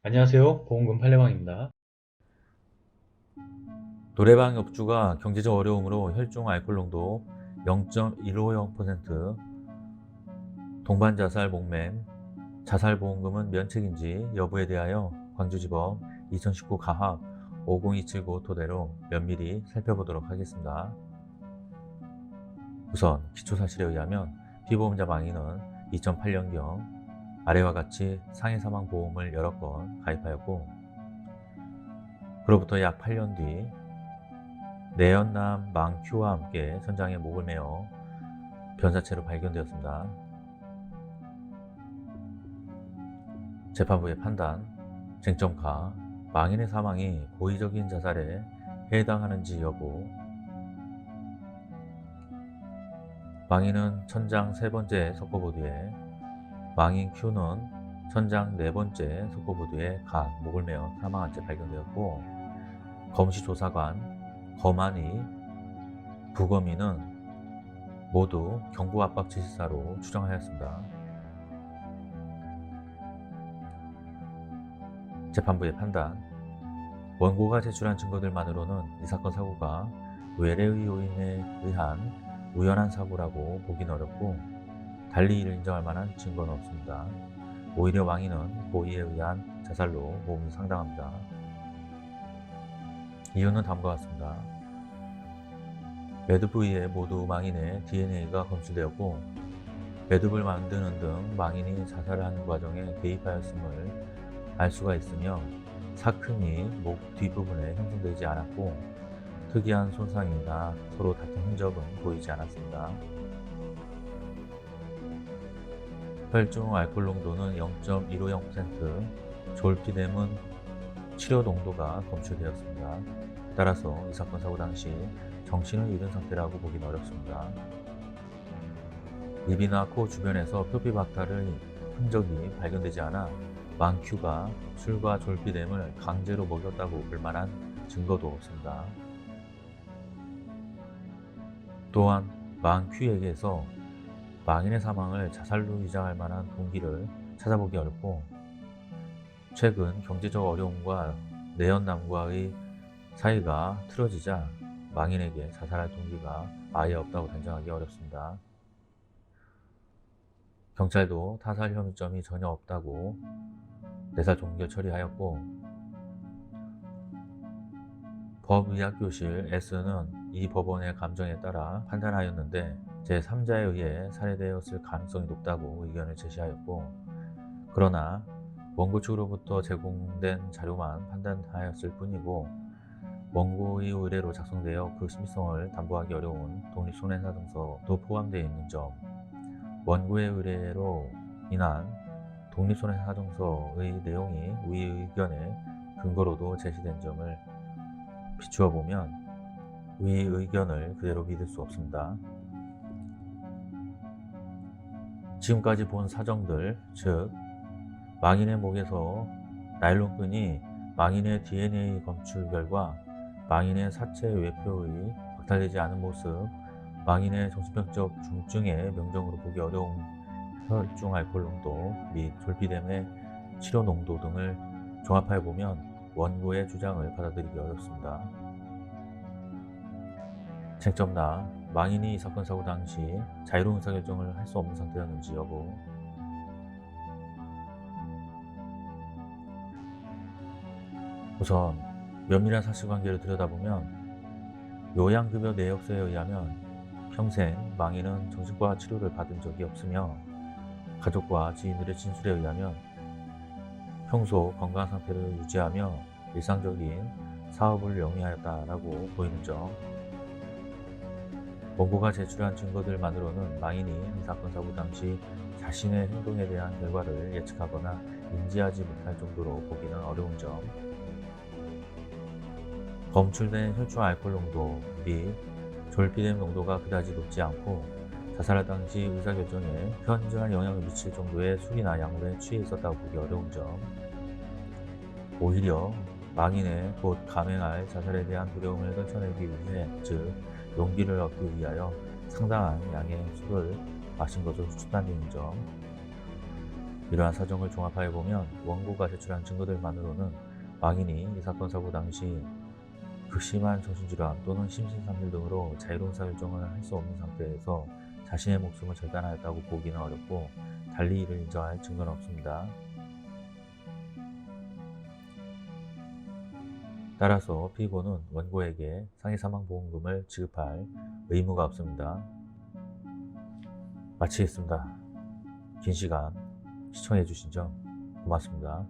안녕하세요. 보험금 팔례방입니다. 노래방 업주가 경제적 어려움으로 혈중 알코올 농도 0.150%, 동반 자살 목매임, 자살보험금은 면책인지 여부에 대하여 광주지법 2019 가합 50279 토대로 면밀히 살펴보도록 하겠습니다. 우선 기초사실에 의하면 피보험자 망인은 2008년경 아래와 같이 상해사망보험을 여러 건 가입하였고, 그로부터 약 8년 뒤 내연남 망큐와 함께 천장에 목을 매어 변사체로 발견되었습니다. 재판부의 판단, 쟁점가, 망인의 사망이 고의적인 자살에 해당하는지 여부. 망인은 천장 3번째 석고보드에, 망인 Q는 천장 4번째 석고보드에 각 목을 매어 사망한 채 발견되었고, 검시조사관 검안이 부검인은 모두 경부압박致死사로 추정하였습니다. 재판부의 판단, 원고가 제출한 증거들만으로는 이 사건 사고가 외래의 요인에 의한 우연한 사고라고 보기는 어렵고, 달리 이를 인정할 만한 증거는 없습니다. 오히려 망인은 고의에 의한 자살로 몸이 상당합니다. 이유는 다음과 같습니다. 매듭 부위에 모두 망인의 DNA가 검출되었고, 매듭을 만드는 등 망인이 자살을 하는 과정에 개입하였음을 알 수가 있으며, 사큼이 목 뒷부분에 형성되지 않았고, 특이한 손상이나 서로 다툰 흔적은 보이지 않았습니다. 혈중 알코올 농도는 0.150%, 졸피뎀은 치료 농도가 검출되었습니다. 따라서 이 사건 사고 당시 정신을 잃은 상태라고 보기는 어렵습니다. 입이나 코 주변에서 표피 박탈의 흔적이 발견되지 않아 망큐가 술과 졸피뎀을 강제로 먹였다고 볼 만한 증거도 없습니다. 또한 망큐에게서 망인의 사망을 자살로 위장할 만한 동기를 찾아보기 어렵고, 최근 경제적 어려움과 내연남과의 사이가 틀어지자 망인에게 자살할 동기가 아예 없다고 단정하기 어렵습니다. 경찰도 타살 혐의점이 전혀 없다고 내사 종결 처리하였고, 법의학교실 S는 이 법원의 감정에 따라 판단하였는데 제3자에 의해 살해되었을 가능성이 높다고 의견을 제시하였고, 그러나 원고 측으로부터 제공된 자료만 판단하였을 뿐이고, 원고의 의뢰로 작성되어 그 신빙성을 담보하기 어려운 독립손해사정서도 포함되어 있는 점, 원고의 의뢰로 인한 독립손해사정서의 내용이 위 의견의 근거로도 제시된 점을 비추어 보면 위 의견을 그대로 믿을 수 없습니다. 지금까지 본 사정들, 즉 망인의 목에서 나일론끈이 망인의 DNA 검출 결과 망인의 사체 외표의 박탈되지 않은 모습, 망인의 정신병적 중증의 명정으로 보기 어려운 혈중 알코올 농도 및 졸피뎀의 치료 농도 등을 종합하여 보면 원고의 주장을 받아들이기 어렵습니다. 쟁점나 망인이 이 사건 사고 당시 자유로운 의사결정을 할 수 없는 상태였는지 여부. 우선 면밀한 사실관계를 들여다보면 요양급여 내역서에 의하면 평생 망인은 정신과 치료를 받은 적이 없으며, 가족과 지인들의 진술에 의하면 평소 건강 상태를 유지하며 일상적인 사업을 영위하였다라고 보이는 점, 원고가 제출한 증거들만으로는 망인이 이 사건 사고 당시 자신의 행동에 대한 결과를 예측하거나 인지하지 못할 정도로 보기는 어려운 점, 검출된 혈중 알코올 농도 및 졸피뎀 농도가 그다지 높지 않고 자살할 당시 의사결정에 현저한 영향을 미칠 정도의 술이나 약물에 취해 있었다고 보기 어려운 점, 오히려 망인의 곧 감행할 자살에 대한 두려움을 떨쳐내기 위해, 즉 용기를 얻기 위하여 상당한 양의 술을 마신 것으로 추측되는 점, 이러한 사정을 종합하여 보면 원고가 제출한 증거들만으로는 망인이 이 사건 사고 당시 극심한 정신질환 또는 심신상실 등으로 자유로운 사결정을 할 수 없는 상태에서 자신의 목숨을 절단하였다고 보기는 어렵고 달리 이를 인정할 증거는 없습니다. 따라서 피고는 원고에게 상해사망보험금을 지급할 의무가 없습니다. 마치겠습니다. 긴 시간 시청해 주신 점 고맙습니다.